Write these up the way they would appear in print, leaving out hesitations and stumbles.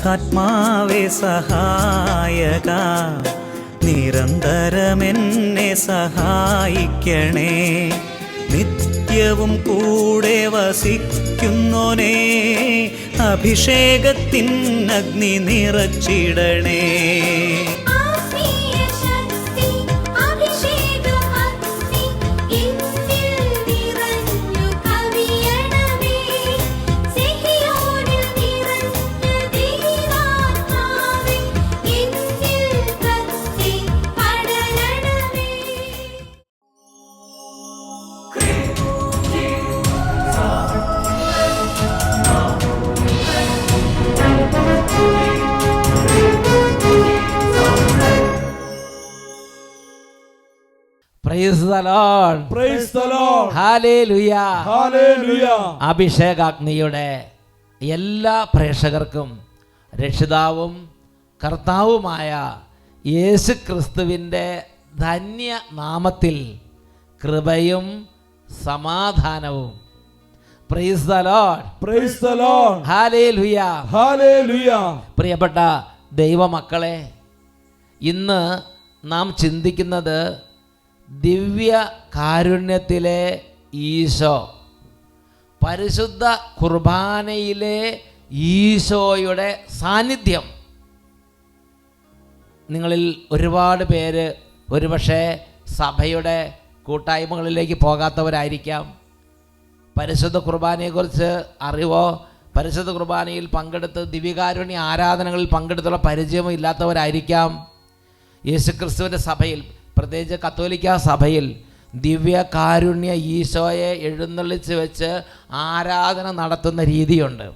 പരിശുദ്ധാത്മാവേ സഹായക, നിരന്തരമെന്നെ സഹായിക്കണേ. നിത്യവും കൂടെ വസിക്കുന്നോനേ, അഭിഷേകത്തിനഗ്നി നിറച്ചിടണേ. Praise the Lord. Praise the Lord. Hallelujah. Hallelujah. അഭിഷേകാഗ്നിയുടെ എല്ലാ പ്രേക്ഷകർക്കും രക്ഷിതാവും കർത്താവുമായ യേശു ക്രിസ്തുവിൻ്റെ ധന്യ നാമത്തിൽ കൃപയും സമാധാനവും. Praise the Lord. Praise the Lord. Hallelujah. Hallelujah. പ്രിയപ്പെട്ട ദൈവമക്കളെ, ഇന്ന് നാം ചിന്തിക്കുന്നത് ദിവ്യ കാരുണ്യത്തിലെ ഈശോ, പരിശുദ്ധ കുർബാനയിലെ ഈശോയുടെ സാന്നിധ്യം. നിങ്ങളിൽ ഒരുപാട് പേര് ഒരുപക്ഷെ സഭയുടെ കൂട്ടായ്മകളിലേക്ക് പോകാത്തവരായിരിക്കാം. പരിശുദ്ധ കുർബാനയെക്കുറിച്ച് അറിവോ പരിശുദ്ധ കുർബാനയിൽ പങ്കെടുത്ത് ദിവ്യകാരുണ്യ ആരാധനകളിൽ പങ്കെടുത്തുള്ള പരിചയമോ ഇല്ലാത്തവരായിരിക്കാം. യേശുക്രിസ്തുവിൻ്റെ സഭയിൽ, പ്രത്യേകിച്ച് കത്തോലിക്ക സഭയിൽ ദിവ്യകാരുണ്യ ഈശോയെ എഴുന്നള്ളിച്ച് വെച്ച് ആരാധന നടത്തുന്ന രീതിയുണ്ട്.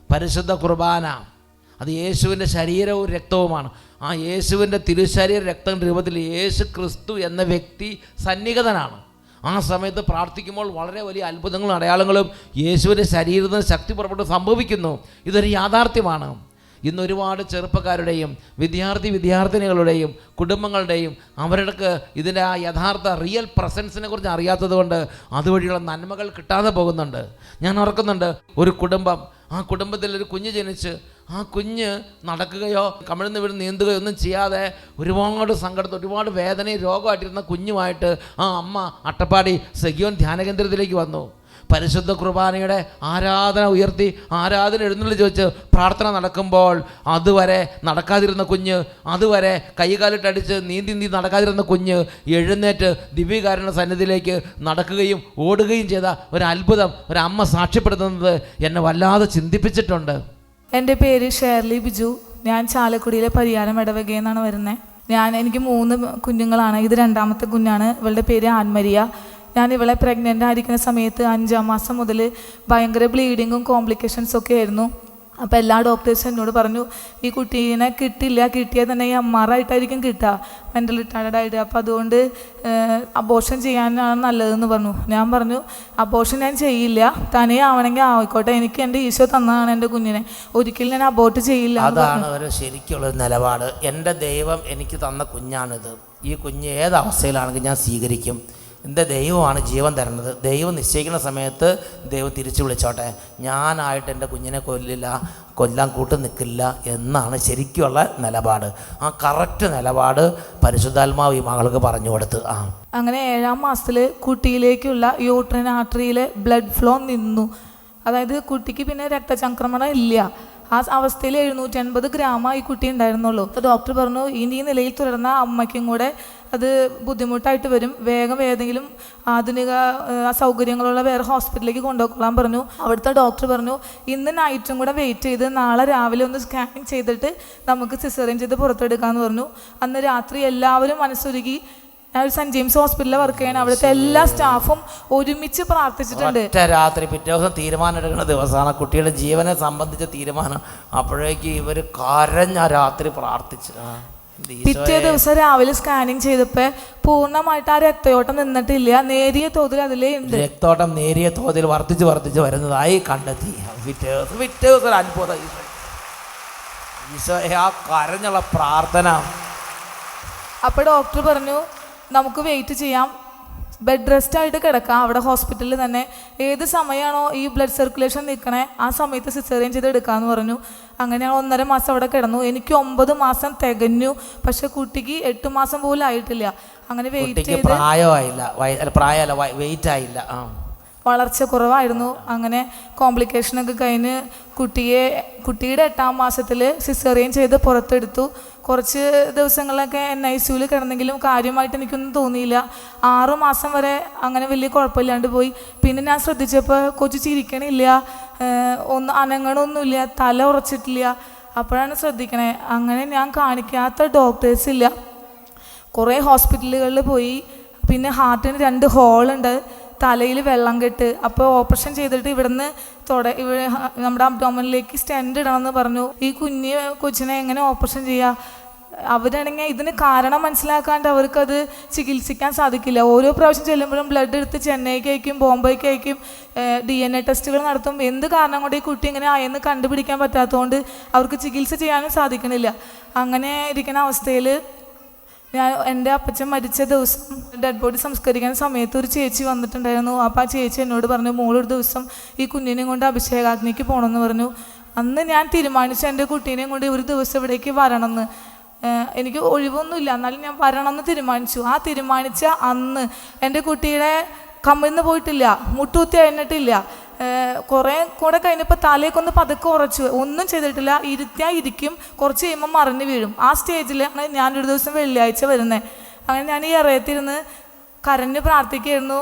പരിശുദ്ധ കുർബാന അത് യേശുവിൻ്റെ ശരീരവും രക്തവുമാണ്. ആ യേശുവിൻ്റെ തിരുശരീര രക്തം രൂപത്തിൽ യേശു ക്രിസ്തു എന്ന വ്യക്തി സന്നിഹിതനാണ്. ആ സമയത്ത് പ്രാർത്ഥിക്കുമ്പോൾ വളരെ വലിയ അത്ഭുതങ്ങളും അടയാളങ്ങളും യേശുവിൻ്റെ ശരീരത്തിൽ നിന്ന് ശക്തി പുറപ്പെട്ട് സംഭവിക്കുന്നു. ഇതൊരു യാഥാർത്ഥ്യമാണ്. ഇന്ന് ഒരുപാട് ചെറുപ്പക്കാരുടെയും വിദ്യാർത്ഥിനികളുടെയും കുടുംബങ്ങളുടെയും അവർക്ക് ഇതിൻ്റെ ആ യഥാർത്ഥ റിയൽ പ്രസൻസിനെ കുറിച്ച് അറിയാത്തത് കൊണ്ട് അതുവഴിയുള്ള നന്മകൾ കിട്ടാതെ പോകുന്നുണ്ട്. ഞാൻ ഓർക്കുന്നുണ്ട്, ഒരു കുടുംബം, ആ കുടുംബത്തിൽ ഒരു കുഞ്ഞ് ജനിച്ച് ആ കുഞ്ഞ് നടക്കുകയോ കമിഴ്ന്ന് വീണ് നീന്തുകയോ ഒന്നും ചെയ്യാതെ ഒരുപാട് സങ്കടത്തിൽ ഒരുപാട് വേദനയും രോഗമായിട്ടിരുന്ന കുഞ്ഞുമായിട്ട് ആ അമ്മ അട്ടപ്പാടി സെഗിയോൻ ധ്യാനകേന്ദ്രത്തിലേക്ക് വന്നു. പരിശുദ്ധ കുർബാനയുടെ ആരാധന ഉയർത്തി ആരാധന എഴുന്നള്ളി വെച്ച് പ്രാർത്ഥന നടക്കുമ്പോൾ അതുവരെ നടക്കാതിരുന്ന കുഞ്ഞ്, അതുവരെ കൈകാലിട്ടടിച്ച് നീന്തി നടക്കാതിരുന്ന കുഞ്ഞ് എഴുന്നേറ്റ് ദിവ്യകാരുണ്യ സന്നിധിയിലേക്ക് നടക്കുകയും ഓടുകയും ചെയ്ത ഒരു അത്ഭുതം ഒരു അമ്മ സാക്ഷ്യപ്പെടുത്തുന്നത് എന്നെ വല്ലാതെ ചിന്തിപ്പിച്ചിട്ടുണ്ട്. എൻ്റെ പേര് ഷേർലി ബിജു. ഞാൻ ചാലക്കുടിയിലെ പരിയാരം ഇടവകയിൽ നിന്നാണ് വരുന്നത്. എനിക്ക് 3 കുഞ്ഞുങ്ങളാണ്. ഇത് 2ാമത്തെ കുഞ്ഞാണ്. ഇവളുടെ പേര് ആൻമരിയ. ഞാൻ ഇവളെ പ്രഗ്നൻ്റ് ആയിരിക്കുന്ന സമയത്ത് 5ാം മാസം മുതൽ ഭയങ്കര ബ്ലീഡിങ്ങും കോംപ്ലിക്കേഷൻസൊക്കെ ആയിരുന്നു. അപ്പോൾ എല്ലാ ഡോക്ടേഴ്സും എന്നോട് പറഞ്ഞു, ഈ കുട്ടീനെ കിട്ടില്ല, കിട്ടിയാൽ തന്നെ ഈ MR ആയിട്ടായിരിക്കും കിട്ടുക, മെൻ്റൽ റിട്ടാർഡഡ് ആയിട്ട്. അപ്പോൾ അതുകൊണ്ട് അബോർഷൻ ചെയ്യാനാണ് നല്ലതെന്ന് പറഞ്ഞു. ഞാൻ പറഞ്ഞു, അബോർഷൻ ഞാൻ ചെയ്യില്ല, തനിയെ ആവണമെങ്കിൽ ആയിക്കോട്ടെ, എനിക്ക് എൻ്റെ ഈശോ തന്നതാണ് എൻ്റെ കുഞ്ഞിനെ, ഒരിക്കലും ഞാൻ അബോർട്ട് ചെയ്യില്ല. അതാണ് ഒരു ശരിക്കുള്ളൊരു നിലപാട്. എൻ്റെ ദൈവം എനിക്ക് തന്ന കുഞ്ഞാണിത്, ഈ കുഞ്ഞ് ഏത് അവസ്ഥയിലാണെങ്കിൽ ഞാൻ സ്വീകരിക്കും. എൻ്റെ ദൈവമാണ് ജീവൻ തരുന്നത്. ദൈവം നിശ്ചയിക്കുന്ന സമയത്ത് ദൈവം തിരിച്ചു വിളിച്ചോട്ടെ, ഞാനായിട്ട് എൻ്റെ കുഞ്ഞിനെ കൊല്ലാൻ കൂട്ടു നിൽക്കില്ല എന്നാണ് ശരിക്കുള്ള നിലപാട്. ആ കറക്റ്റ് നിലപാട് പരിശുദ്ധാത്മാവ് ഈ മകൾക്ക് പറഞ്ഞു കൊടുത്ത്. അങ്ങനെ 7ാം മാസത്തിൽ കുട്ടിയിലേക്കുള്ള യൂട്രൈൻ ആർട്ടറിയിലെ ബ്ലഡ് ഫ്ലോ നിന്നു. അതായത് കുട്ടിക്ക് പിന്നെ രക്തചംക്രമണം ഇല്ല. ആ അവസ്ഥയിൽ 780 ഗ്രാം ഈ കുട്ടി ഉണ്ടായിരുന്നുള്ളൂ. അപ്പോൾ ഡോക്ടർ പറഞ്ഞു, ഇനി ഈ നിലയിൽ തുടർന്ന അമ്മയ്ക്കും കൂടെ അത് ബുദ്ധിമുട്ടായിട്ട് വരും, വേഗം ഏതെങ്കിലും ആധുനിക സൗകര്യങ്ങളുള്ള വേറെ ഹോസ്പിറ്റലിലേക്ക് കൊണ്ടുപോയിക്കൊള്ളാൻ പറഞ്ഞു. അവിടുത്തെ ഡോക്ടർ പറഞ്ഞു, ഇന്ന് നൈറ്റും കൂടെ വെയിറ്റ് ചെയ്ത് നാളെ രാവിലെ ഒന്ന് സ്കാനിങ് ചെയ്തിട്ട് നമുക്ക് സിസേറിയൻ ചെയ്ത് പുറത്തെടുക്കാമെന്ന് പറഞ്ഞു. അന്ന് രാത്രി എല്ലാവരും മനസ്സൊരുക്കി. ഞാൻ ഒരു സെൻറ്റ് ജെയിംസ് ഹോസ്പിറ്റലിൽ വർക്ക് ചെയ്യണം. അവിടുത്തെ എല്ലാ സ്റ്റാഫും ഒരുമിച്ച് പ്രാർത്ഥിച്ചിട്ടുണ്ട്. രാത്രി പിറ്റേ ദിവസം തീരുമാനം എടുക്കുന്ന ദിവസമാണ് കുട്ടിയുടെ ജീവനെ സംബന്ധിച്ച തീരുമാനം. അപ്പോഴേക്ക് ഇവർ കരഞ്ഞ രാത്രി പ്രാർത്ഥിച്ചു. പിറ്റേ ദിവസം രാവിലെ സ്കാനിങ് ചെയ്തപ്പോൾ പൂർണ്ണമായിട്ട് ആ രക്തയോട്ടം നിന്നിട്ടില്ല, നേരിയ തോതിൽ അതിലേ ഉണ്ട്. രക്തോട്ടം നേരിയ തോതിൽ വർദ്ധിച്ച് വരുന്നതായി കണ്ടെത്തി. പിറ്റേ ദിവസം ഒരു അത്ഭുതം. ഈശോയെ ആ കരഞ്ഞുള്ള പ്രാർത്ഥന. അപ്പോൾ ഡോക്ടർ പറഞ്ഞു, നമുക്ക് വെയിറ്റ് ചെയ്യാം, ബെഡ് റെസ്റ്റ് ആയിട്ട് കിടക്കാം അവിടെ ഹോസ്പിറ്റലിൽ തന്നെ. ഏത് സമയമാണോ ഈ ബ്ലഡ് സർക്കുലേഷൻ നിൽക്കണേ ആ സമയത്ത് സിസേറിയൻ ചെയ്ത് എടുക്കാമെന്ന് പറഞ്ഞു. അങ്ങനെ ഞങ്ങൾ 1.5 മാസം അവിടെ കിടന്നു. എനിക്ക് 9 മാസം തികഞ്ഞു. പക്ഷെ കുട്ടിക്ക് 8 മാസം പോലും ആയിട്ടില്ല. അങ്ങനെ വെയിറ്റ് ചെയ്ത് വെയിറ്റ് ആയില്ല, വളർച്ച കുറവായിരുന്നു. അങ്ങനെ കോംപ്ലിക്കേഷനൊക്കെ കഴിഞ്ഞ് കുട്ടിയുടെ 8-ാം മാസത്തിൽ സിസേറിയൻ ചെയ്ത് പുറത്തെടുത്തു. കുറച്ച് ദിവസങ്ങളിലൊക്കെ NICUവിൽ കിടന്നെങ്കിലും കാര്യമായിട്ട് എനിക്കൊന്നും തോന്നിയില്ല. 6 മാസം വരെ അങ്ങനെ വലിയ കുഴപ്പമില്ലാണ്ട് പോയി. പിന്നെ ഞാൻ ശ്രദ്ധിച്ചപ്പോൾ കൊച്ചു ചിരിക്കണില്ല, അനങ്ങണമൊന്നുമില്ല, തല ഉറച്ചിട്ടില്ല. അപ്പോഴാണ് ശ്രദ്ധിക്കണേ. അങ്ങനെ ഞാൻ കാണിക്കാത്ത ഡോക്ടേഴ്സ് ഇല്ല. കുറേ ഹോസ്പിറ്റലുകളിൽ പോയി. പിന്നെ ഹാർട്ടിന് 2 ഹോളുണ്ട്, തലയിൽ വെള്ളം കെട്ട്. അപ്പോൾ ഓപ്പറേഷൻ ചെയ്തിട്ട് ഇവിടുന്ന് നമ്മുടെ അബ്ഡോമനിലേക്ക് സ്റ്റെൻഡ് ഇടണമെന്ന് പറഞ്ഞു. ഈ കൊച്ചിനെ എങ്ങനെ ഓപ്പറേഷൻ ചെയ്യുക? അവരാണെങ്കിൽ ഇതിന് കാരണം മനസ്സിലാക്കാണ്ട് അവർക്കത് ചികിത്സിക്കാൻ സാധിക്കില്ല. ഓരോ പ്രാവശ്യം ചെല്ലുമ്പോഴും ബ്ലഡ് എടുത്ത് ചെന്നൈക്ക് അയക്കും, ബോംബെക്ക് അയക്കും, DNA ടെസ്റ്റുകൾ നടത്തും. എന്ത് കാരണം കൊണ്ട് ഈ കുട്ടി ഇങ്ങനെ ആയെന്ന് കണ്ടുപിടിക്കാൻ പറ്റാത്തതുകൊണ്ട് അവർക്ക് ചികിത്സ ചെയ്യാനും സാധിക്കണില്ല. അങ്ങനെ ഇരിക്കുന്ന അവസ്ഥയിൽ എൻ്റെ അപ്പച്ചൻ മരിച്ച ദിവസം ഡെഡ് ബോഡി സംസ്കരിക്കുന്ന സമയത്ത് ഒരു ചേച്ചി വന്നിട്ടുണ്ടായിരുന്നു. അപ്പോൾ ആ ചേച്ചി എന്നോട് പറഞ്ഞു, മോളൊരു ദിവസം ഈ കുഞ്ഞിനെയും കൊണ്ട് അഭിഷേകാഗ്നിക്ക് പോകണമെന്ന് പറഞ്ഞു. അന്ന് ഞാൻ തീരുമാനിച്ചു എൻ്റെ കുട്ടീനെയും കൊണ്ട് ഒരു ദിവസം ഇവിടേക്ക് വരണമെന്ന്. എനിക്ക് ഒഴിവൊന്നുമില്ല, എന്നാലും ഞാൻ വരണമെന്ന് തീരുമാനിച്ചു. ആ തീരുമാനിച്ച അന്ന് എൻ്റെ കുട്ടിയുടെ കമ്മിന്ന് പോയിട്ടില്ല, മുട്ടുകുത്തി കഴിഞ്ഞിട്ടില്ല. കുറേ കൂടെ കഴിഞ്ഞപ്പോൾ തലയൊക്കെ പതുക്കെ ഉറച്ചു, ഒന്നും ചെയ്തിട്ടില്ല. ഇരിക്കും, കുറച്ച് കഴിയുമ്പോൾ മറിഞ്ഞ് വീഴും. ആ സ്റ്റേജിലാണ് ഞാനൊരു ദിവസം വെള്ളിയാഴ്ച വരുന്നത്. അങ്ങനെ ഞാൻ ഈ ഇറയത്തിരുന്ന് കരഞ്ഞ് പ്രാർത്ഥിക്കുകയായിരുന്നു.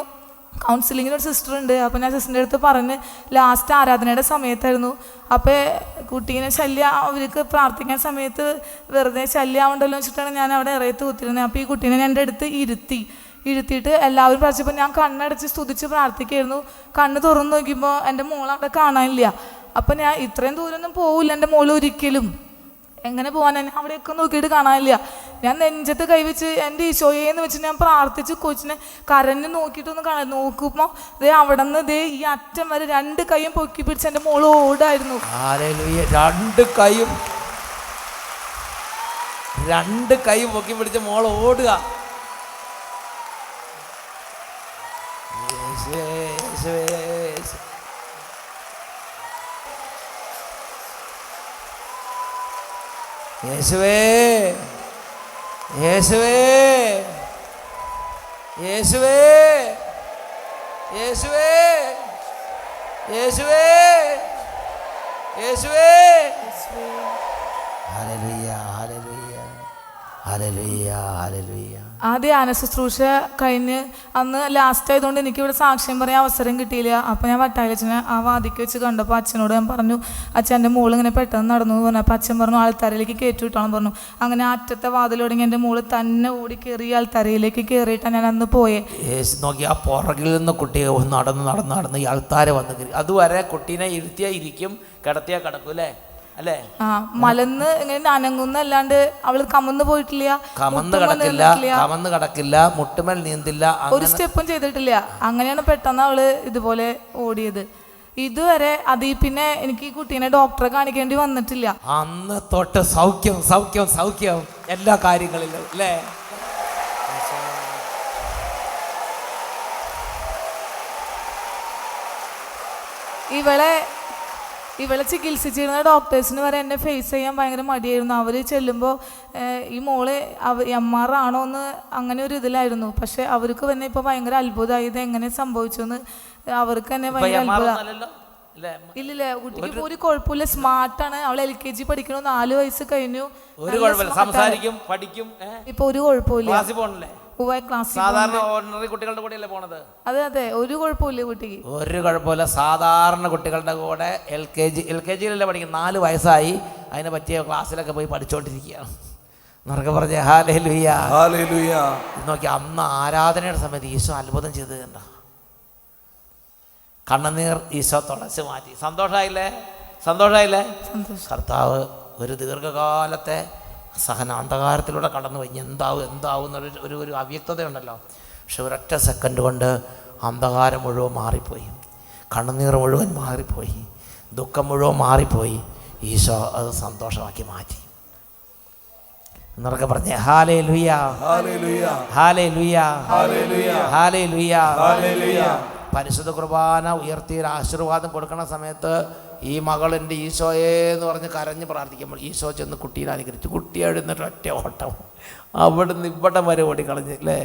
കൗൺസിലിങ്ങിനൊരു സിസ്റ്റർ ഉണ്ട്. അപ്പോൾ ഞാൻ സിസ്റ്ററിൻ്റെ അടുത്ത് പറഞ്ഞ് ലാസ്റ്റ് ആരാധനയുടെ സമയത്തായിരുന്നു. അപ്പോൾ കുട്ടീനെ അവർക്ക് പ്രാർത്ഥിക്കാൻ സമയത്ത് വെറുതെ ശല്യമാവുണ്ടല്ലോ വെച്ചിട്ടാണ് ഞാൻ അവിടെ ഇറയത്ത് കുത്തിരുന്നത്. അപ്പോൾ ഈ കുട്ടീനെ ഞാൻ എൻ്റെ അടുത്ത് ഇരുത്തിയിട്ട് എല്ലാവരും പ്രാർത്ഥിച്ചപ്പോൾ ഞാൻ കണ്ണടച്ച് സ്തുതിച്ച് പ്രാർത്ഥിക്കുകയായിരുന്നു. കണ്ണ് തുറന്ന് നോക്കിയപ്പോൾ എൻ്റെ മോളെ അവിടെ കാണാനില്ല. അപ്പം ഞാൻ ഇത്രയും ദൂരമൊന്നും പോവില്ല എൻ്റെ മോൾ ഒരിക്കലും, എങ്ങനെ പോകാൻ, എന്നെ അവിടെയൊക്കെ നോക്കിയിട്ട് കാണാനില്ല. ഞാൻ നെഞ്ചത്ത് കൈവച്ച് എൻ്റെ ഈശോയെന്ന് വെച്ച് ഞാൻ പ്രാർത്ഥിച്ച് കൊച്ചിനെ കരഞ്ഞ് നോക്കിയിട്ടൊന്ന് നോക്കുമ്പോൾ അവിടെ നിന്ന് ഈ അറ്റം വരെ 2 കൈയും പൊക്കി പിടിച്ച് എൻ്റെ മോൾ ഓടായിരുന്നു. 2 കൈയും പൊക്കി പിടിച്ച മോൾ ഓടുക. യേശുവേ യേശുവേ യേശുവേ യേശുവേ യേശുവേ യേശുവേ. Hallelujah hallelujah hallelujah hallelujah. ആ ധ്യാന ശുശ്രൂഷ കഴിഞ്ഞ് അന്ന് ലാസ്റ്റ് ആയതുകൊണ്ട് എനിക്കിവിടെ സാക്ഷ്യം പറയാൻ അവസരം കിട്ടിയില്ല. അപ്പോൾ ഞാൻ വട്ടായിലച്ഛനെ ആ വാതിക്ക് വെച്ച് കണ്ടപ്പോൾ അച്ഛനോട് ഞാൻ പറഞ്ഞു, അച്ഛൻ്റെ മോള് ഇങ്ങനെ പെട്ടെന്ന് നടന്നു എന്ന് പറഞ്ഞു. അപ്പോൾ അച്ഛൻ പറഞ്ഞു ആൾത്താരയിലേക്ക് കയറ്റി വിട്ടാണെന്ന് പറഞ്ഞു. അങ്ങനെ അറ്റത്തെ വാതിലോടെങ്കിൽ എൻ്റെ മോള് തന്നെ ഓടി കയറി ആൾത്താരയിലേക്ക് കയറിയിട്ടാണ് ഞാൻ അന്ന് പോയേ. നോക്കി ആ പുറകിൽ നിന്ന് കുട്ടിയെ നടന്ന് ഈ ആൾത്താര വന്ന് കയറി. അതുവരെ കുട്ടീനെ ഇരുത്തിയാൽ ഇരിക്കും, കിടത്തിയാൽ കിടക്കും അല്ലേ? അല്ലേ? മലന്ന് ഇങ്ങനെ അനങ്ങുന്നല്ലാണ്ട് അവള് കമന്ന് പോയിട്ടില്ല, കമന്ന് കിടക്കില്ല, മുട്ടുമേൽ നീന്തില്ല, ഒരു സ്റ്റെപ്പും ചെയ്തിട്ടില്ല. അങ്ങനെയാണ് പെട്ടെന്ന് അവള് ഇതുപോലെ ഓടിയത്. ഇതുവരെ പിന്നെ എനിക്ക് ഈ കുട്ടീനെ ഡോക്ടറെ കാണിക്കേണ്ടി വന്നിട്ടില്ല. അന്ന് തൊട്ട് സൗഖ്യം സൗഖ്യം സൗഖ്യം എല്ലാ കാര്യങ്ങളിലും അല്ലേ? ഇവളെ ചികിത്സിച്ചിരുന്ന ഡോക്ടേഴ്സിന് വരെ എന്നെ ഫേസ് ചെയ്യാൻ ഭയങ്കര മടിയായിരുന്നു. അവർ ചെല്ലുമ്പോൾ ഈ മോള് MR ആണോ എന്ന് അങ്ങനെ ഒരു ഇതിലായിരുന്നു. പക്ഷെ അവർക്ക് തന്നെ ഇപ്പോൾ ഭയങ്കര അത്ഭുതമായി, ഇത് എങ്ങനെ സംഭവിച്ചു എന്ന് അവർക്ക് തന്നെ ഭയങ്കര അത്ഭുതം. ഇല്ലില്ല, കുട്ടിക്ക് ഒരു കുഴപ്പമില്ല, സ്മാർട്ടാണ്. അവൾ LKG പഠിക്കണു, 4 വയസ്സ് കഴിഞ്ഞു, ഇപ്പൊ ഒരു കുഴപ്പമില്ല. സാധാരണ ഓർഡിനറി കുട്ടികളുടെ കൂടെയല്ലേ പോണത്? അതെ, ഒരു കുഴപ്പമില്ല കുട്ടിക്ക്, ഒരു കുഴപ്പമില്ല. സാധാരണ കുട്ടികളുടെ കൂടെ LKGയിലല്ലേ പഠിക്കുന്നത്. 4 വയസ്സായി, അതിനെ പറ്റിയ ക്ലാസ്സിലൊക്കെ പോയി പഠിച്ചുകൊണ്ടിരിക്കുകയാണ്. എന്നൊക്കെ പറഞ്ഞ ഹല്ലേലൂയ ഹല്ലേലൂയ. നോക്കി അന്ന് ആരാധനയുടെ സമയത്ത് ഈശോ അത്ഭുതം ചെയ്ത് കണ്ട, കണ്ണുനീർ ഈശോ തുടച്ച് മാറ്റി. സന്തോഷമായില്ലേ? കർത്താവ് ഒരു ദീർഘകാലത്തെ സഹനാന്ധകാരത്തിലൂടെ കടന്നു പോയി. എന്താവും എന്നൊരു അവ്യക്തതയുണ്ടല്ലോ. പക്ഷെ ഒരൊറ്റ സെക്കൻഡ് കൊണ്ട് അന്ധകാരം മുഴുവൻ മാറിപ്പോയി, കണ്ണുനീർ മുഴുവൻ മാറിപ്പോയി, ദുഃഖം മുഴുവൻ മാറിപ്പോയി. ഈശോ അത് സന്തോഷമാക്കി മാറ്റി. എന്നൊക്കെ പറഞ്ഞേ hallelujah, hallelujah, hallelujah, hallelujah, hallelujah. Hallelujah. പരിശുദ്ധ കുർബാന ഉയർത്തി ഒരു ആശീർവാദം കൊടുക്കുന്ന സമയത്ത് ഈ മകൾ എൻ്റെ ഈശോയെ എന്ന് പറഞ്ഞ് കരഞ്ഞ് പ്രാർത്ഥിക്കുമ്പോൾ ഈശോ ചെന്ന് കുട്ടീനെ അനുഗ്രഹിച്ചു. കുട്ടി എഴുന്നിട്ട് ഒറ്റ ഓട്ടം അവിടുന്ന് ഇവിടം വരെ ഓടിക്കളഞ്ഞ് അല്ലേ.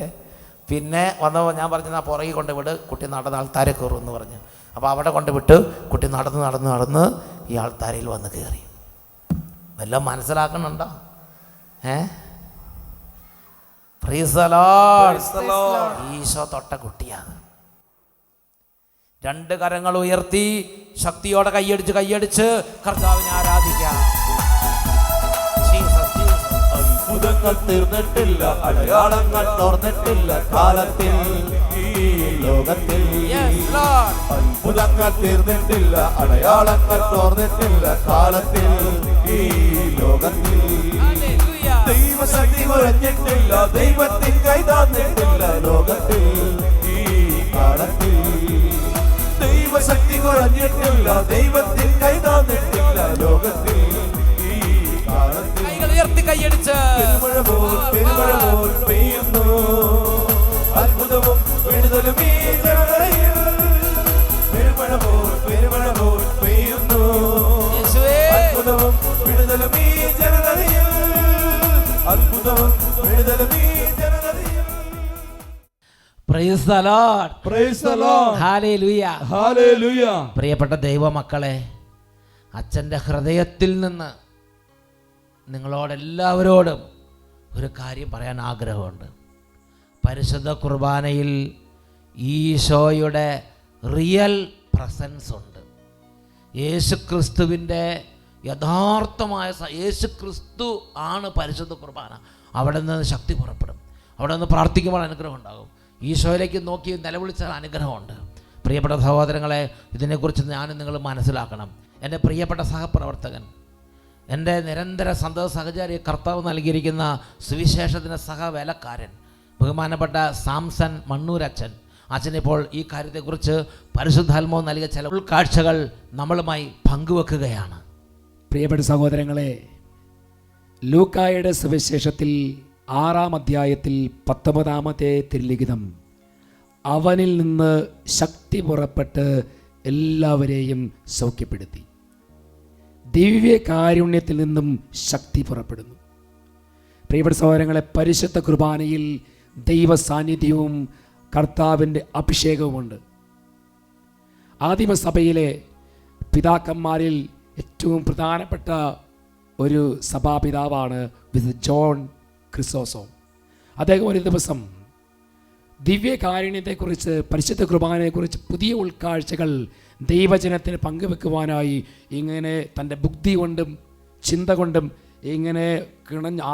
പിന്നെ വന്നപ്പോൾ ഞാൻ പറഞ്ഞു, ആ പുറകെ കൊണ്ട് വിട്, കുട്ടി നടന്ന് ആൾത്താരെ കയറും എന്ന് പറഞ്ഞു. അപ്പോൾ അവിടെ കൊണ്ട് വിട്ട് കുട്ടി നടന്ന് നടന്ന് നടന്ന് ഈ ആൾത്താരയിൽ വന്ന് കയറി. വല്ലതും മനസ്സിലാക്കണുണ്ടോ? Praise the lord. ഈശോ തൊട്ട കുട്ടിയാണ്. രണ്ട് കരങ്ങൾ ഉയർത്തി ശക്തിയോടെ കൈയടിച്ച് കർത്താവിനെ ആരാധിക്കാം. അത്ഭുതങ്ങൾ തീർന്നിട്ടില്ല, അടയാളങ്ങൾ തോർന്നിട്ടില്ല കാലത്തിൽ ഈ ലോകത്തിൽ. അത്ഭുതങ്ങൾ തീർന്നിട്ടില്ല, അടയാളങ്ങൾ തോർന്നിട്ടില്ല കാലത്തിൽ ഈ ലോകത്തിൽ. ദൈവശക്തി കുറഞ്ഞിട്ടില്ല, ദൈവത്തിൻ കൈ താന്നിട്ടില്ല ലോകത്തിൽ ഈ കാലത്തിൽ. ദൈവശക്തി കുറഞ്ഞിട്ടില്ല, ദൈവത്തിൻ കൈ താന്നിട്ടില്ല ലോകത്തിൽ ഈ കാലത്തിൽ. പെരുമഴ പോൽ പെയ്യുന്നു, അത്ഭുതവും വിടുതലും ഈ ജനതയിൽ. പെരുമഴ പോൽ പെയ്യുന്നു, അത്ഭുതവും വിടുതലും ഈ ജനതയിൽ. അത്ഭുതവും വിടുതലും ഈ ജനതയിൽ. Praise the lord, praise the lord, hallelujah, hallelujah. പ്രിയപ്പെട്ട ദൈവമക്കളെ, അച്ഛൻ്റെ ഹൃദയത്തിൽ നിന്ന് നിങ്ങളോടെല്ലാവരോടും ഒരു കാര്യം പറയാൻ ആഗ്രഹമുണ്ട്. പരിശുദ്ധ കുർബാനയിൽ ഈശോയുടെ റിയൽ പ്രസൻസ് ഉണ്ട്. യേശുക്രിസ്തുവിൻ്റെ യഥാർത്ഥമായ യേശുക്രിസ്തു ആണ് പരിശുദ്ധ കുർബാന. അവിടെ നിന്ന് ശക്തി പുറപ്പെടും. അവിടെ നിന്ന് പ്രാർത്ഥിക്കുമ്പോൾ അനുഗ്രഹം ഉണ്ടാകും. ഈശോയിലേക്ക് നോക്കി നിലവിളിച്ചാൽ അനുഗ്രഹമുണ്ട്. പ്രിയപ്പെട്ട സഹോദരങ്ങളെ, ഇതിനെക്കുറിച്ച് ഞാനും നിങ്ങൾ മനസ്സിലാക്കണം. എൻ്റെ പ്രിയപ്പെട്ട സഹപ്രവർത്തകൻ, എൻ്റെ നിരന്തര സന്തത സഹചാരി, കർത്താവ് നൽകിയിരിക്കുന്ന സുവിശേഷത്തിൻ്റെ സഹവേലക്കാരൻ, ബഹുമാനപ്പെട്ട സാംസൺ മണ്ണൂരച്ഛൻ അച്ഛനിപ്പോൾ ഈ കാര്യത്തെക്കുറിച്ച് പരിശുദ്ധാത്മാവ് നൽകിയ ചില ഉൾക്കാഴ്ചകൾ നമ്മളുമായി പങ്കുവെക്കുകയാണ്. പ്രിയപ്പെട്ട സഹോദരങ്ങളെ, ലൂക്കായുടെ സുവിശേഷത്തിൽ 6-ാം അധ്യായത്തിൽ 19-ാമത്തെ തിരുലിഖിതം, അവനിൽ നിന്ന് ശക്തി പുറപ്പെട്ട് എല്ലാവരെയും സൗഖ്യപ്പെടുത്തി. ദിവ്യകാരുണ്യത്തിൽ നിന്നും ശക്തി പുറപ്പെടുന്നു. പ്രിയപ്പെട്ട സഹോദരങ്ങളെ, പരിശുദ്ധ കുർബാനയിൽ ദൈവ സാന്നിധ്യവും കർത്താവിൻ്റെ അഭിഷേകവുമുണ്ട്. ആദിമസഭയിലെ പിതാക്കന്മാരിൽ ഏറ്റവും പ്രധാനപ്പെട്ട ഒരു സഭാപിതാവാണ് വിശുദ്ധ ജോൺ ക്രിസോസ്റ്റം. അദ്ദേഹം ഒരു ദിവസം ദിവ്യകാരുണ്യത്തെക്കുറിച്ച്, പരിശുദ്ധ കുർബാനയെക്കുറിച്ച് പുതിയ ഉൾക്കാഴ്ചകൾ ദൈവജനത്തിന് പങ്കുവെക്കുവാനായി ഇങ്ങനെ തൻ്റെ ബുദ്ധി കൊണ്ടും ചിന്ത കൊണ്ടും ഇങ്ങനെ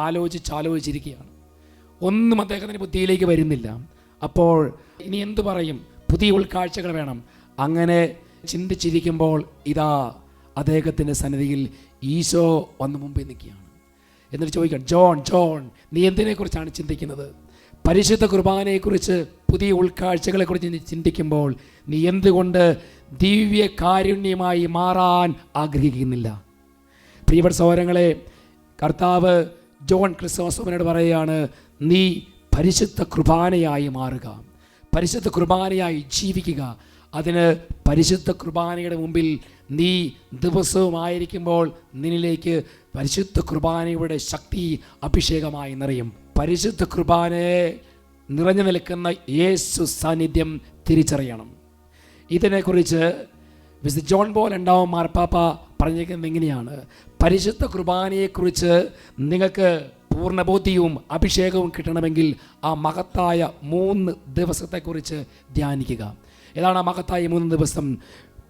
ആലോചിച്ചിരിക്കുകയാണ്. ഒന്നും അദ്ദേഹത്തിൻ്റെ ബുദ്ധിയിലേക്ക് വരുന്നില്ല. അപ്പോൾ ഇനി എന്തു പറയും? പുതിയ ഉൾക്കാഴ്ചകൾ വേണം. അങ്ങനെ ചിന്തിച്ചിരിക്കുമ്പോൾ ഇതാ അദ്ദേഹത്തിൻ്റെ സന്നിധിയിൽ ഈശോ വന്ന് മുമ്പിൽ നിൽക്കുകയാണ്. എന്നിട്ട് ചോദിക്കാം, ജോൺ, നീ എന്തിനെക്കുറിച്ചാണ് ചിന്തിക്കുന്നത്? പരിശുദ്ധ കുർബാനയെക്കുറിച്ച്, പുതിയ ഉൾക്കാഴ്ചകളെക്കുറിച്ച് നീ ചിന്തിക്കുമ്പോൾ നീ എന്തുകൊണ്ട് ദിവ്യ കാരുണ്യമായി മാറാൻ ആഗ്രഹിക്കുന്നില്ല? പ്രിയപ്പെട്ട സഹോദരങ്ങളെ, കർത്താവ് ജോൺ ക്രിസോസ്റ്റമിനോട് പറയുകയാണ്, നീ പരിശുദ്ധ കുർബാനയായി മാറുക, പരിശുദ്ധ കുർബാനയായി ജീവിക്കുക. അതിന് പരിശുദ്ധ കുർബാനയുടെ മുമ്പിൽ നീ ദിവസവുമായിരിക്കുമ്പോൾ നിന്നിലേക്ക് പരിശുദ്ധ കുർബാനയുടെ ശക്തി അഭിഷേകമായി നിറയും. പരിശുദ്ധ കുർബാനയെ നിറഞ്ഞു നിൽക്കുന്ന യേശു സാന്നിധ്യം തിരിച്ചറിയണം. ഇതിനെക്കുറിച്ച് വിശുദ്ധ ജോൺ പോൾ രണ്ടാമൻ മാർപ്പാപ്പ പറഞ്ഞിരിക്കുന്നത് എങ്ങനെയാണ്? പരിശുദ്ധ കുർബാനയെക്കുറിച്ച് നിങ്ങൾക്ക് പൂർണ്ണബോധ്യവും അഭിഷേകവും കിട്ടണമെങ്കിൽ ആ മഹത്തായ 3 ദിവസത്തെക്കുറിച്ച് ധ്യാനിക്കുക. ഏതാണ് ആ മഹത്തായ 3 ദിവസം?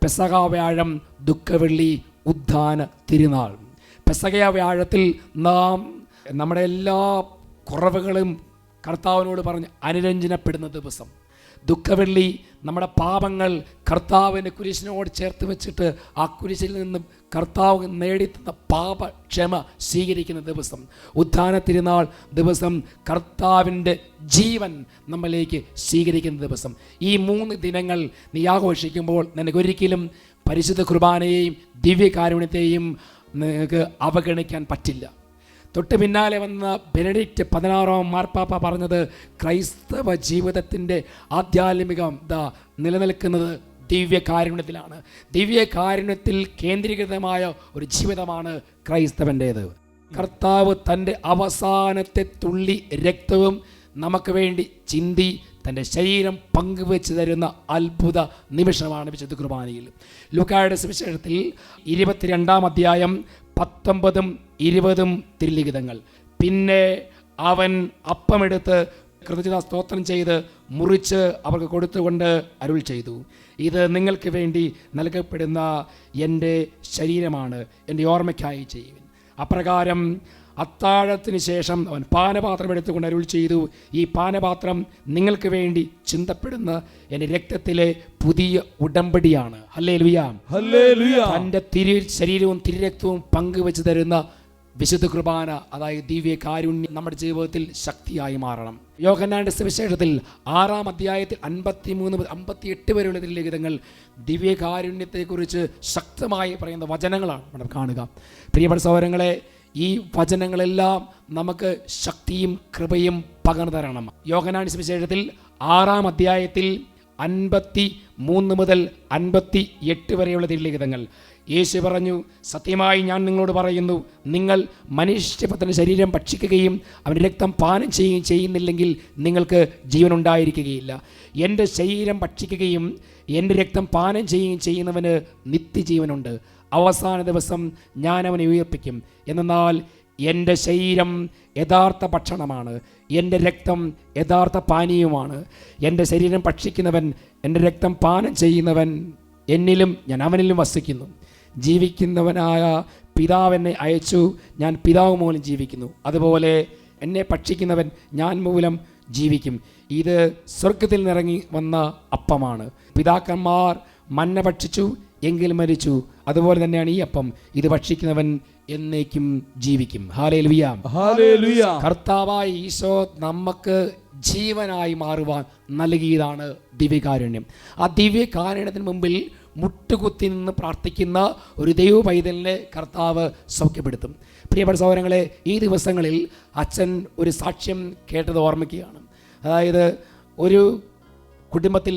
പെസഹ വ്യാഴം, ദുഃഖവെള്ളി, ഉദ്ധാന തിരുനാൾ. പെസഹ വ്യാഴത്തിൽ നാം നമ്മുടെ എല്ലാ കുറവുകളും കർത്താവിനോട് പറഞ്ഞ് അനുരഞ്ജനപ്പെടുന്ന ദിവസം. ദുഃഖവെള്ളി നമ്മുടെ പാപങ്ങൾ കർത്താവിൻ്റെ കുരിശിനോട് ചേർത്ത് വെച്ചിട്ട് ആ കുരിശിൽ നിന്നും കർത്താവ് നേടിത്തന്ന പാപക്ഷമ സ്വീകരിക്കുന്ന ദിവസം. ഉദ്ധാന തിരുനാൾ ദിവസം കർത്താവിൻ്റെ ജീവൻ നമ്മളിലേക്ക് സ്വീകരിക്കുന്ന ദിവസം. ഈ 3 ദിനങ്ങൾ നീ ആഘോഷിക്കുമ്പോൾ നിനക്കൊരിക്കലും പരിശുദ്ധ കുർബാനയെയും ദിവ്യകാരുണ്യത്തെയും നിനക്ക് അവഗണിക്കാൻ പറ്റില്ല. തൊട്ട് പിന്നാലെ വന്ന ബെനഡിക്റ്റ് 16 മാർപ്പാപ്പ പറഞ്ഞത് ക്രൈസ്തവ ജീവിതത്തിൻ്റെ ആധ്യാത്മികം നിലനിൽക്കുന്നത് ദിവ്യകാരുണ്യത്തിലാണ്. ദിവ്യകാരുണ്യത്തിൽ കേന്ദ്രീകൃതമായ ഒരു ജീവിതമാണ് ക്രൈസ്തവൻ്റേത്. കർത്താവ് തൻ്റെ അവസാനത്തെ തുള്ളി രക്തവും നമുക്ക് വേണ്ടി ചിന്തി തൻ്റെ ശരീരം പങ്കുവെച്ച് തരുന്ന അത്ഭുത നിമിഷമാണ് വിശുദ്ധ കുർബാനയിൽ. ലൂക്കായുടെ സുവിശേഷത്തിൽ 22-ാം അധ്യായം 19-ഉം 20-ഉം തിരുലിഖിതങ്ങൾ. പിന്നെ അവൻ അപ്പമെടുത്ത് കൃതജ്ഞതാ സ്തോത്രം ചെയ്ത് മുറിച്ച് അവർക്ക് കൊടുത്തുകൊണ്ട് അരുൾ ചെയ്തു, ഇത് നിങ്ങൾക്ക് വേണ്ടി നൽകപ്പെടുന്ന എൻ്റെ ശരീരമാണ്, എൻ്റെ ഓർമ്മയ്ക്കായി ചെയ്യുവിൻ. അപ്രകാരം അത്താഴത്തിന് ശേഷം അവൻ പാനപാത്രം എടുത്തുകൊണ്ട് അരുൾ ചെയ്തു, ഈ പാനപാത്രം നിങ്ങൾക്ക് വേണ്ടി ചിന്തപ്പെടുന്ന എൻ്റെ രക്തത്തിലെ പുതിയ ഉടമ്പടിയാണ്. Hallelujah, hallelujah. തൻ്റെ ശരീരവും തിരുരക്തവും പങ്കുവെച്ച് തരുന്ന വിശുദ്ധ കുർബാന, അതായത് ദിവ്യ കാരുണ്യം നമ്മുടെ ജീവിതത്തിൽ ശക്തിയായി മാറണം. യോഹന്നാന്റെ സുവിശേഷത്തിൽ 6-ാം അധ്യായത്തിൽ 53-58 വരെയുള്ള തിരുലിഖിതങ്ങൾ ദിവ്യകാരുണ്യത്തെക്കുറിച്ച് ശക്തമായി പറയുന്ന വചനങ്ങളാണ് നമ്മൾ കാണുക. പ്രിയപ്പെട്ട സഹോദരങ്ങളെ, ഈ വചനങ്ങളെല്ലാം നമുക്ക് ശക്തിയും കൃപയും പകർന്നു തരണം. യോഹന്നാന്റെ സുവിശേഷത്തിൽ 6-ാം അധ്യായത്തിൽ 53 മുതൽ 58 വരെയുള്ള തിരുലിഖിതങ്ങൾ യേശു പറഞ്ഞു, സത്യമായി ഞാൻ നിങ്ങളോട് പറയുന്നു, നിങ്ങൾ മനുഷ്യപുത്രന്റെ ശരീരം ഭക്ഷിക്കുകയും അവൻ്റെ രക്തം പാനം ചെയ്യുകയും ചെയ്യുന്നില്ലെങ്കിൽ നിങ്ങൾക്ക് ജീവൻ ഉണ്ടായിരിക്കുകയില്ല. എൻ്റെ ശരീരം ഭക്ഷിക്കുകയും എൻ്റെ രക്തം പാനം ചെയ്യുകയും ചെയ്യുന്നവന് നിത്യജീവനുണ്ട്. അവസാന ദിവസം ഞാൻ അവനെ ഉയർപ്പിക്കും. എന്നാൽ എൻ്റെ ശരീരം യഥാർത്ഥ ഭക്ഷണമാണ്, എൻ്റെ രക്തം യഥാർത്ഥ പാനീയവുമാണ്. എൻ്റെ ശരീരം ഭക്ഷിക്കുന്നവൻ, എൻ്റെ രക്തം പാനം ചെയ്യുന്നവൻ എന്നിലും ഞാൻ അവനിലും വസിക്കുന്നു. ജീവിക്കുന്നവനായ പിതാവ് എന്നെ അയച്ചു, ഞാൻ പിതാവ് മൂലം ജീവിക്കുന്നു. അതുപോലെ എന്നെ ഭക്ഷിക്കുന്നവൻ ഞാൻ മൂലം ജീവിക്കും. ഇത് സ്വർഗത്തിൽ നിന്നിറങ്ങി വന്ന അപ്പമാണ്. പിതാക്കന്മാർ മന്ന ഭക്ഷിച്ചു എങ്കിലും മരിച്ചു. അതുപോലെ തന്നെയാണ് ഈ അപ്പം. ഇത് ഭക്ഷിക്കുന്നവൻ എന്നേക്കും ജീവിക്കും. Hallelujah, hallelujah. കർത്താവായ ഈശോ നമുക്ക് ജീവനായി മാറുവാൻ നൽകിയതാണ് ദിവ്യകാരുണ്യം. ആ ദിവ്യകാരുണ്യത്തിന് മുമ്പിൽ മുട്ടുകുത്തി നിന്ന് പ്രാർത്ഥിക്കുന്ന ഒരു ദൈവ പൈതലിനെ കർത്താവ് സൗഖ്യപ്പെടുത്തും. പ്രിയപ്പെട്ട സഹോദരങ്ങളെ, ഈ ദിവസങ്ങളിൽ അച്ഛൻ ഒരു സാക്ഷ്യം കേട്ടത് ഓർമ്മിക്കുകയാണ്. അതായത് ഒരു കുടുംബത്തിൽ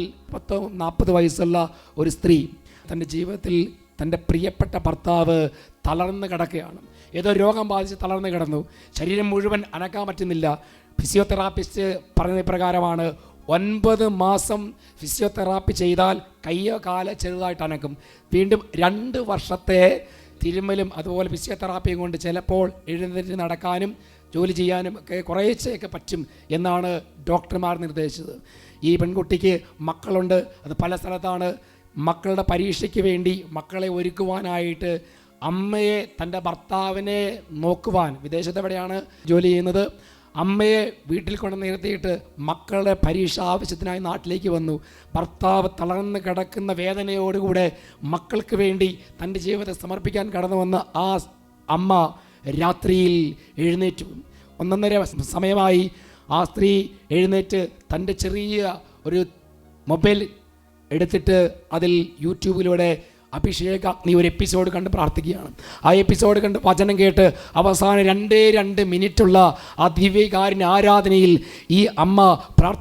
40 വയസ്സുള്ള ഒരു സ്ത്രീ തൻ്റെ ജീവിതത്തിൽ തൻ്റെ പ്രിയപ്പെട്ട ഭർത്താവ് തളർന്ന് കിടക്കുകയാണ്. ഏതോ രോഗം ബാധിച്ച് തളർന്ന് കിടന്നു. ശരീരം മുഴുവൻ അനക്കാൻ പറ്റുന്നില്ല. ഫിസിയോതെറാപ്പിസ്റ്റ് പറഞ്ഞ പ്രകാരമാണ് 9 മാസം ഫിസിയോതെറാപ്പി ചെയ്താൽ കയ്യോ കാലോ ചെറുതായിട്ട് അനക്കും. വീണ്ടും 2 വർഷത്തെ തിരുമ്മലും അതുപോലെ ഫിസിയോതെറാപ്പിയും കൊണ്ട് ചിലപ്പോൾ എഴുന്നേറ്റ് നടക്കാനും ജോലി ചെയ്യാനും ഒക്കെ കുറേശ്ശെയൊക്കെ പറ്റും എന്നാണ് ഡോക്ടർമാർ നിർദ്ദേശിച്ചത്. ഈ പെൺകുട്ടിക്ക് മക്കളുണ്ട്, അത് പല സ്ഥലത്താണ്. മക്കളുടെ പരീക്ഷയ്ക്ക് വേണ്ടി മക്കളെ ഒരുക്കുവാനായിട്ട് അമ്മയെ, തൻ്റെ ഭർത്താവിനെ നോക്കുവാൻ, വിദേശത്തെവിടെയാണ് ജോലി ചെയ്യുന്നത്, അമ്മയെ വീട്ടിൽ കൊണ്ട് നിർത്തിയിട്ട് മക്കളുടെ പരീക്ഷ ആവശ്യത്തിനായി നാട്ടിലേക്ക് വന്നു. ഭർത്താവ് തളർന്ന് കിടക്കുന്ന വേദനയോടുകൂടെ മക്കൾക്ക് വേണ്ടി തൻ്റെ ജീവിതത്തെ സമർപ്പിക്കാൻ കടന്നു വന്ന ആ അമ്മ രാത്രിയിൽ എഴുന്നേറ്റു. 1:30 സമയമായി. ആ സ്ത്രീ എഴുന്നേറ്റ് തൻ്റെ ചെറിയ ഒരു മൊബൈൽ എടുത്തിട്ട് അതിൽ യൂട്യൂബിലൂടെ അഭിഷേകാഗ്നി ഒരു എപ്പിസോഡ് കണ്ട് പ്രാർത്ഥിക്കുകയാണ്. ആ എപ്പിസോഡ് കണ്ട് വചനം കേട്ട് അവസാനം 2 മിനിറ്റുള്ള ആ ദിവ്യകാരുണ്യ ആരാധനയിൽ ഈ അമ്മ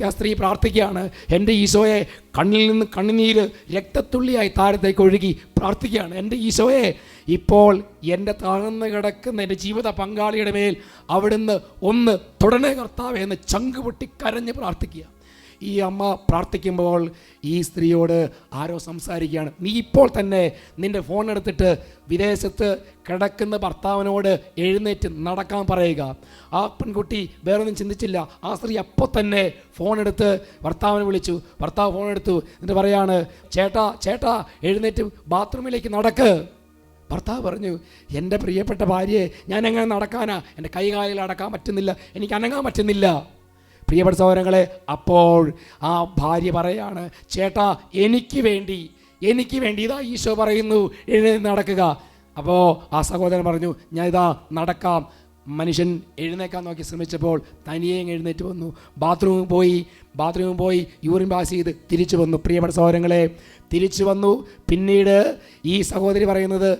ആ സ്ത്രീ പ്രാർത്ഥിക്കുകയാണ്. എൻ്റെ ഈശോയെ, കണ്ണിൽ നിന്ന് കണ്ണുനീര് രക്തത്തുള്ളിയായി താഴത്തേക്ക് ഒഴുകി പ്രാർത്ഥിക്കുകയാണ്. എൻ്റെ ഈശോയെ, ഇപ്പോൾ എൻ്റെ തളർന്ന് കിടക്കുന്ന എൻ്റെ ജീവിത പങ്കാളിയുടെ മേൽ അവിടുന്ന് ഒന്ന് തുടരണേ കർത്താവേ എന്ന് ചങ്കുപൊട്ടി കരഞ്ഞ് പ്രാർത്ഥിക്കുക. ഈ അമ്മ പ്രാർത്ഥിക്കുമ്പോൾ ഈ സ്ത്രീയോട് ആരോ സംസാരിക്കുകയാണ്. നീ ഇപ്പോൾ തന്നെ നിൻ്റെ ഫോൺ എടുത്തിട്ട് വിദേശത്ത് കിടക്കുന്ന ഭർത്താവിനോട് എഴുന്നേറ്റ് നടക്കാൻ പറയുക. ആ പെൺകുട്ടി വേറൊന്നും ചിന്തിച്ചില്ല. ആ സ്ത്രീ അപ്പോൾ തന്നെ ഫോൺ എടുത്ത് ഭർത്താവിനെ വിളിച്ചു. ഭർത്താവ് ഫോൺ എടുത്തു. എന്നിട്ട് പറയാണ്, ചേട്ടാ ചേട്ടാ എഴുന്നേറ്റ് ബാത്റൂമിലേക്ക് നടക്ക്. ഭർത്താവ് പറഞ്ഞു, എൻ്റെ പ്രിയപ്പെട്ട ഭാര്യയെ ഞാൻ എങ്ങനെ നടക്കാനാ? എൻ്റെ കൈകാലിൽ അടക്കാൻ പറ്റുന്നില്ല, എനിക്ക് അനങ്ങാൻ പറ്റുന്നില്ല. പ്രിയപ്പെട്ട സഹോദരങ്ങളെ, അപ്പോൾ ആ ഭാര്യ പറയാണ്, ചേട്ടാ എനിക്ക് വേണ്ടി ഇതാ ഈശോ പറയുന്നു എഴുന്നേറ്റ് നടക്കുക. അപ്പോൾ ആ സഹോദരൻ പറഞ്ഞു, ഞാൻ ഇതാ നടക്കാം. മനുഷ്യൻ എഴുന്നേക്കാൻ നോക്കി ശ്രമിച്ചപ്പോൾ തനിയെ എഴുന്നേറ്റ് വന്നു. ബാത്റൂമിൽ പോയി യൂറിൻ പാസ് ചെയ്ത് തിരിച്ചു വന്നു. പ്രിയപ്പെട്ട സഹോദരങ്ങളെ, തിരിച്ചു വന്നു. പിന്നീട് ഈ സഹോദരി പറയുന്നത്,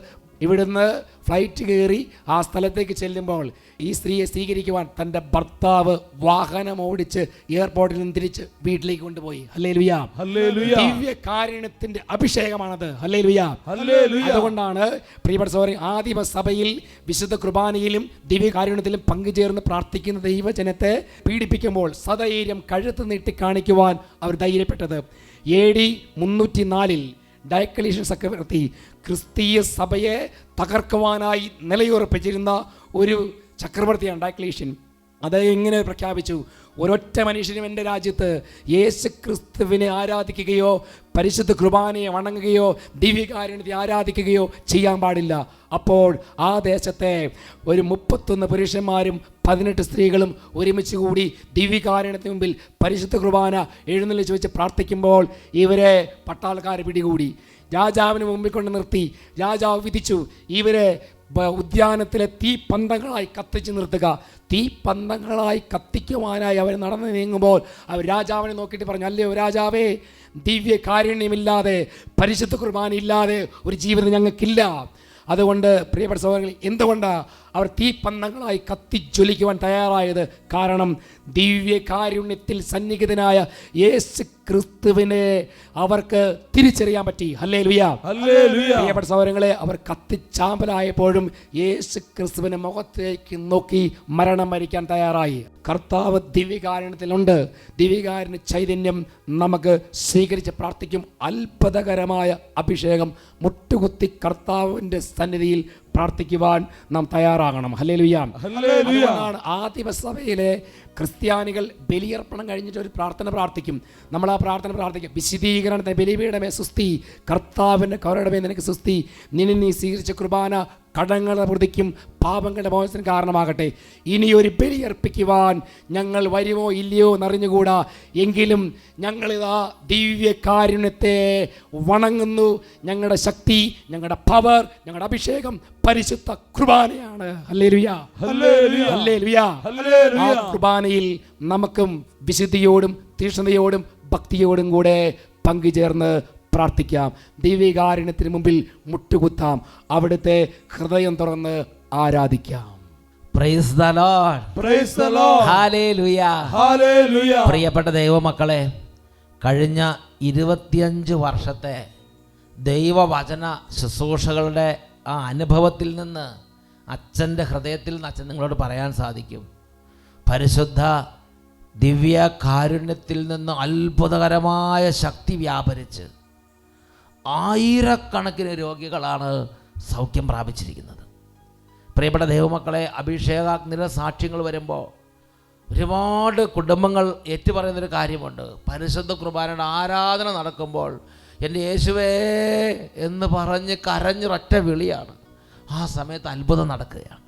ഇവിടുന്ന് ഫ്ലൈറ്റ് കയറി ആ സ്ഥലത്തേക്ക് ചെല്ലുമ്പോൾ ഈ സ്ത്രീയെ സ്വീകരിക്കുവാൻ തൻ്റെ ഭർത്താവ് വാഹനം ഓടിച്ച് എയർപോർട്ടിൽ നിന്ന് തിരിച്ച് വീട്ടിലേക്ക് കൊണ്ടുപോയി. ഹല്ലേലൂയ, ഹല്ലേലൂയ, ദിവ്യകാരുണ്യത്തിന്റെ അഭിഷേകമാണത്. Hallelujah, hallelujah. അതുകൊണ്ടാണ് പ്രിയപ്പെട്ട സഹോദരൻ, ആദിമ സഭയിൽ വിശുദ്ധ കുർബാനയിലും ദിവ്യകാരുണ്യത്തിലും പങ്കുചേർന്ന് പ്രാർത്ഥിക്കുന്ന ദൈവജനത്തെ പീഡിപ്പിക്കുമ്പോൾ സധൈര്യം കഴുത്ത് നീട്ടി കാണിക്കുവാൻ അവർ ധൈര്യപ്പെട്ടത്. AD 304 ഡയക്ലീഷ്യൻ ചക്രവർത്തി ക്രിസ്തീയ സഭയെ തകർക്കുവാനായി നിലയുറപ്പിച്ചിരുന്ന ഒരു ചക്രവർത്തിയാണ് ഡയക്ലീഷ്യൻ. അത് എങ്ങനെ പ്രഖ്യാപിച്ചു? ഒരൊറ്റ മനുഷ്യനും എൻ്റെ രാജ്യത്ത് യേശു ക്രിസ്തുവിനെ ആരാധിക്കുകയോ പരിശുദ്ധ കുർബാനയെ വണങ്ങുകയോ ദിവ്യകാരുണ്യത്തെ ആരാധിക്കുകയോ ചെയ്യാൻ പാടില്ല. അപ്പോൾ ആ ദേശത്തെ ഒരു 31 പുരുഷന്മാരും 18 സ്ത്രീകളും ഒരുമിച്ച് കൂടി ദിവ്യകാരുണ്യത്തിന് മുമ്പിൽ പരിശുദ്ധ കുർബാന എഴുന്നള്ളിച്ച് വെച്ച് പ്രാർത്ഥിക്കുമ്പോൾ ഇവരെ പട്ടാളക്കാർ പിടികൂടി രാജാവിന് മുമ്പിൽ കൊണ്ട് നിർത്തി. രാജാവ് വിധിച്ചു ഇവരെ ഉദ്യാനത്തിലെ തീപ്പന്തങ്ങളായി കത്തിച്ച് നിർത്തുക. തീപ്പന്തങ്ങളായി കത്തിക്കുവാനായി അവർ നടന്നു നീങ്ങുമ്പോൾ അവർ രാജാവിനെ നോക്കിയിട്ട് പറഞ്ഞു, അല്ലയോ രാജാവേ, ദിവ്യകാരുണ്യമില്ലാതെ പരിശുദ്ധ കുർബാന ഇല്ലാതെ ഒരു ജീവിതം ഞങ്ങൾക്കില്ല. അതുകൊണ്ട് പ്രിയപ്പെട്ട സഹോദരങ്ങളെ, എന്തുകൊണ്ടാണ് അവർ തീപ്പന്തങ്ങളായി കത്തിജ്വലിക്കുവാൻ തയ്യാറായത്? കാരണം ദിവ്യകാരുണ്യത്തിൽ സന്നിഹിതനായ യേശു ക്രിസ്തുവിനെ അവർക്ക് തിരിച്ചറിയാൻ പറ്റി. Hallelujah, hallelujah. പ്രിയപ്പെട്ട സഹോദരങ്ങളെ, അവർ കത്തിച്ചാമ്പലായപ്പോഴും യേശു ക്രിസ്തുവിനെ മുഖത്തേക്ക് നോക്കി മരണം വരിക്കാൻ തയ്യാറായി. കർത്താവ് ദിവ്യകാരുണ്യത്തിലുണ്ട്. ദിവ്യകാരുണ്യ ചൈതന്യം നമുക്ക് സ്വീകരിച്ച് പ്രാർത്ഥിക്കും. അത്ഭുതകരമായ അഭിഷേകം മുട്ടുകുത്തി കർത്താവിൻ്റെ സന്നിധിയിൽ പ്രാർത്ഥിക്കുവാൻ നാം തയ്യാറാകണം. Hallelujah, hallelujah. അതുകൊണ്ടാണ് ആദിമസഭയിലെ ക്രിസ്ത്യാനികൾ ബലിയർപ്പണം കഴിഞ്ഞിട്ട് ഒരു പ്രാർത്ഥന പ്രാർത്ഥിക്കും. നമ്മൾ ആ പ്രാർത്ഥന പ്രാർത്ഥിക്കും, വിശുദ്ധീകരണത്തെ ബലിപീഠമേ സുസ്തി, കർത്താവിൻ്റെ കവറടമേ നിനക്ക് സുസ്തി, നീ സ്വീകരിച്ച കുർബാന കടങ്ങളുടെ വൃദ്ധിക്കും പാപങ്ങളുടെ മോചനത്തിന് കാരണമാകട്ടെ. ഇനിയൊരു ബലി അർപ്പിക്കുവാൻ ഞങ്ങൾ വരുമോ ഇല്ലയോ എന്നറിഞ്ഞുകൂടാ, എങ്കിലും ഞങ്ങളിതാ ദിവ്യകാരുണ്യത്തെ വണങ്ങുന്നു. ഞങ്ങളുടെ ശക്തി, ഞങ്ങളുടെ പവർ, ഞങ്ങളുടെ അഭിഷേകം പരിശുദ്ധ കുർബാനയാണ്. Hallelujah, hallelujah, hallelujah. ഹല്ലേലൂയ. ആ കുർബാനയിൽ നമുക്കും വിശുദ്ധിയോടും തീക്ഷ്ണതയോടും ഭക്തിയോടും കൂടെ പങ്കുചേർന്ന് പ്രാർത്ഥിക്കാം. ദിവ്യകാരുണ്യത്തിന് മുമ്പിൽ മുട്ടുകുത്താം. അവിടുത്തെ ഹൃദയം തുറന്ന് ആരാധിക്കാം. Praise the Lord, praise the Lord, hallelujah, hallelujah. പ്രിയപ്പെട്ട ദൈവമക്കളെ, കഴിഞ്ഞ 25 വർഷത്തെ ദൈവവചന ശുശ്രൂഷകളുടെ ആ അനുഭവത്തിൽ നിന്ന് അച്ഛൻ്റെ ഹൃദയത്തിൽ നിന്ന് അച്ഛൻ നിങ്ങളോട് പറയാൻ സാധിക്കും, പരിശുദ്ധ ദിവ്യകാരുണ്യത്തിൽ നിന്ന് അത്ഭുതകരമായ ശക്തി വ്യാപരിച്ച് ആയിരക്കണക്കിന് രോഗികളാണ് സൗഖ്യം പ്രാപിച്ചിരിക്കുന്നത്. പ്രിയപ്പെട്ട ദൈവമക്കളെ, അഭിഷേകാഗ്നിയുടെ സാക്ഷ്യങ്ങൾ വരുമ്പോൾ ഒരുപാട് കുടുംബങ്ങൾ ഏറ്റുപറയുന്നൊരു കാര്യമുണ്ട്. പരിശുദ്ധ കുർബാനയുടെ ആരാധന നടക്കുമ്പോൾ എൻ്റെ യേശുവേ എന്ന് പറഞ്ഞ് കരഞ്ഞൊരൊറ്റ വിളിയാണ്. ആ സമയത്ത് അത്ഭുതം നടക്കുകയാണ്.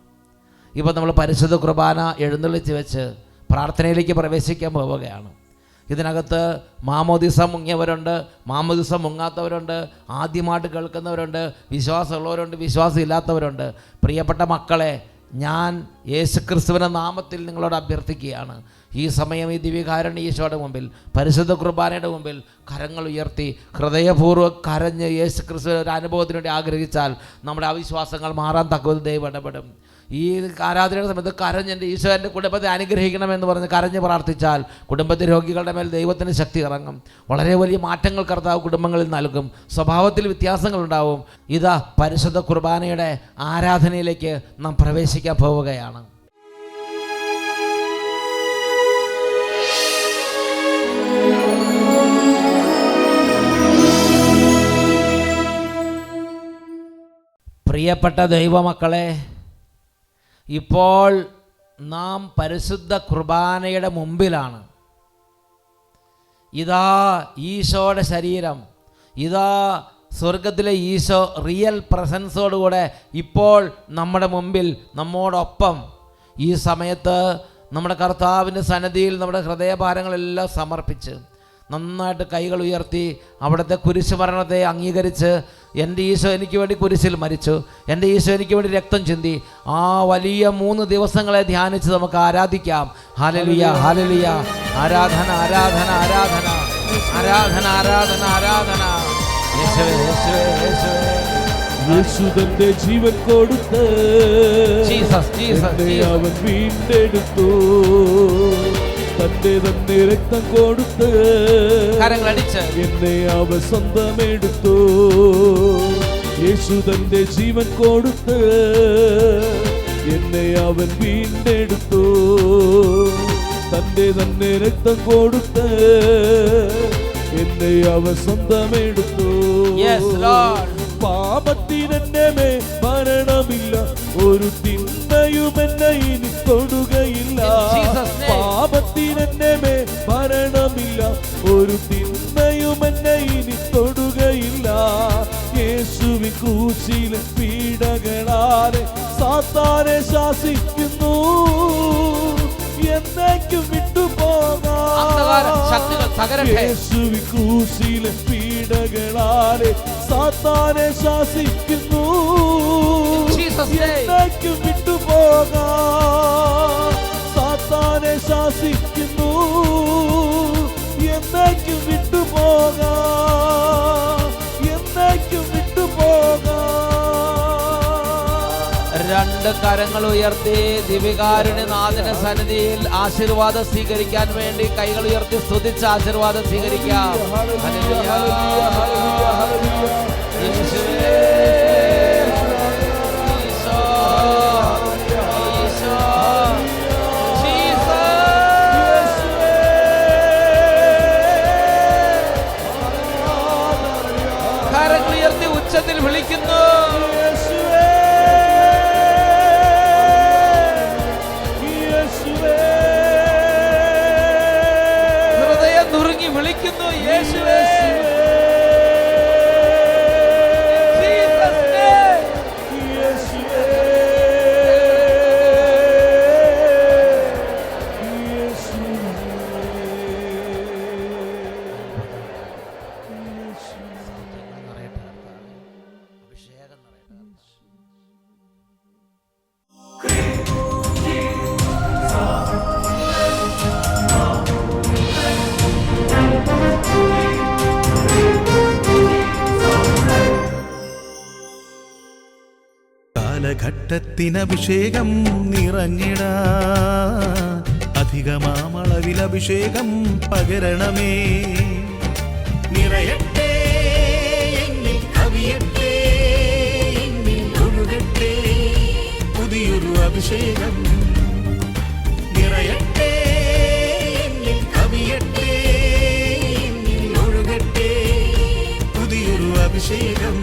ഇപ്പോൾ നമ്മൾ പരിശുദ്ധ കുർബാന എഴുന്നള്ളിച്ച് വെച്ച് പ്രാർത്ഥനയിലേക്ക് പ്രവേശിക്കാൻ പോവുകയാണ്. ഇതിനകത്ത് മാമോദിസ മുങ്ങിയവരുണ്ട്, മാമോദിസ മുങ്ങാത്തവരുണ്ട്, ആദ്യമായിട്ട് കേൾക്കുന്നവരുണ്ട്, വിശ്വാസമുള്ളവരുണ്ട്, വിശ്വാസം ഇല്ലാത്തവരുണ്ട്. പ്രിയപ്പെട്ട മക്കളെ, ഞാൻ യേശുക്രിസ്തുവിൻ്റെ നാമത്തിൽ നിങ്ങളോട് അഭ്യർത്ഥിക്കുകയാണ്, ഈ സമയം ഈ ദിവ്യകാരുണ്യ ഈശോയുടെ മുമ്പിൽ, പരിശുദ്ധ കുർബാനയുടെ മുമ്പിൽ കരങ്ങൾ ഉയർത്തി ഹൃദയപൂർവ്വം കരഞ്ഞ് യേശുക്രിസ്തുവിൻ്റെ ഒരു അനുഭവത്തിന് വേണ്ടി ആഗ്രഹിച്ചാൽ നമ്മുടെ അവിശ്വാസങ്ങൾ മാറാൻ തക്കവത് ദൈവം ഇടപെടും. ഈ ആരാധനയുടെ സമയത്ത് കരഞ്ഞ് എൻ്റെ ഈശോ എൻ്റെ കുടുംബത്തെ അനുഗ്രഹിക്കണമെന്ന് പറഞ്ഞ് കരഞ്ഞ് പ്രാർത്ഥിച്ചാൽ കുടുംബത്തിലെ രോഗികളുടെ മേൽ ദൈവത്തിന് ശക്തി ഇറങ്ങും. വളരെ വലിയ മാറ്റങ്ങൾ കർത്താവ് കുടുംബങ്ങളിൽ നൽകും. സ്വഭാവത്തിൽ വ്യത്യാസങ്ങളുണ്ടാവും. ഇതാ പരിശുദ്ധ കുർബാനയുടെ ആരാധനയിലേക്ക് നാം പ്രവേശിക്കാൻ പോവുകയാണ്. പ്രിയപ്പെട്ട ദൈവമക്കളെ, ഇപ്പോൾ നാം പരിശുദ്ധ കുർബാനയുടെ മുമ്പിലാണ്. ഇതാ ഈശോയുടെ ശരീരം, ഇതാ സ്വർഗത്തിലെ ഈശോ റിയൽ പ്രസൻസോടുകൂടെ ഇപ്പോൾ നമ്മുടെ മുമ്പിൽ നമ്മോടൊപ്പം. ഈ സമയത്ത് നമ്മുടെ കർത്താവിൻ്റെ സന്നിധിയിൽ നമ്മുടെ ഹൃദയഭാരങ്ങളെല്ലാം സമർപ്പിച്ച് നന്നായിട്ട് കൈകൾ ഉയർത്തി അവിടുത്തെ കുരിശുമരണത്തെ അംഗീകരിച്ച്, എൻ്റെ ഈശോ എനിക്ക് വേണ്ടി കുരിശിൽ മരിച്ചു, എൻ്റെ ഈശോ എനിക്ക് വേണ്ടി രക്തം ചിന്തി, ആ വലിയ 3 ദിവസങ്ങളെ ധ്യാനിച്ച് നമുക്ക് ആരാധിക്കാം. Hallelujah, hallelujah. ആരാധന, ആരാധന, ആരാധന, ആരാധന, ആരാധന, ആരാധന. യേശുവേ, യേശുവേ, യേശുവേ. യേശു തന്റെ ജീവൻ കൊടുത്ത് ജീസസ് ജീസസ് എന്നെ ജീസസ്. അവൻ വീണ്ടെടുത്തു. തന്റെ തന്നെ രക്തം കൊടുത്ത് കരങ്ങളടിച്ച് എന്നെ അവൻ സ്വന്തമെടുത്തു. യേശു തന്റെ ജീവൻ കൊടുത്ത് എന്നെ അവൻ വീണ്ടെടുത്തു. തന്റെ തന്നെ രക്തം കൊടുത്ത് എന്നെ അവൻ സ്വന്തമെടുത്തു. Yes, Lord. പാപത്തിനെന്നെ മേൽ മരണമില്ല, ഒരു തിന്മയും എന്നെ ഇനി തൊടുകയില്ല. In Jesus' name. പാപത്തിനെന്നെ മേൽ മരണമില്ല, ഒരു തിന്മയും എന്നെ ഇനി തൊടുകയില്ല. യേശുവിൻ ക്രൂശിലെ പീഡകളാലെ സാത്താനെ ശാസിക്കുന്നു, എന്നേക്കും അന്ധകാര ശക്തികൾ തകരട്ടെ. യേശുവിൻ ക്രൂശിലെ പീഡകളാലെ സാത്താനെ ശാസിക്കുന്നു, എന്നേക്കും വിട്ടുപോകാം. സാത്താനെ ശാസിക്കുന്നു, എന്നേക്കും വിട്ടുപോകാം, എന്നേക്കും വിട്ടുപോകാം. രണ്ട് കരങ്ങൾ ഉയർത്തി ദിവികാരുണ്യനാഥന്റെ സന്നിധിയിൽ ആശീർവാദം സ്വീകരിക്കാൻ വേണ്ടി കൈകൾ ഉയർത്തി സ്തുതിച്ച് ആശീർവാദം സ്വീകരിക്കാം. Hallelujah, hallelujah, hallelujah. യേശുവേ, ഈശോ, ഈശോ, ജീസസ്. കരങ്ങൾ ഉയർത്തി ഉച്ചത്തിൽ വിളിക്കുന്നു. ഹൃദയം നുറുങ്ങി വിളിക്കുന്നു, യേശുവേ. കാലഘട്ടത്തിനഭിഷേകം നിറഞ്ഞിടാ, അധികമാമളവിൽ അഭിഷേകം പകരണമേ. നിറയട്ടെ എന്നിൽ, കവിയട്ടെ എന്നിൽ, ഒഴുകട്ടെ പുതിയൊരു അഭിഷേകം. നിറയട്ടെ എന്നിൽ, കവിയട്ടെ എന്നിൽ, ഒഴുകട്ടെ പുതിയൊരു അഭിഷേകം.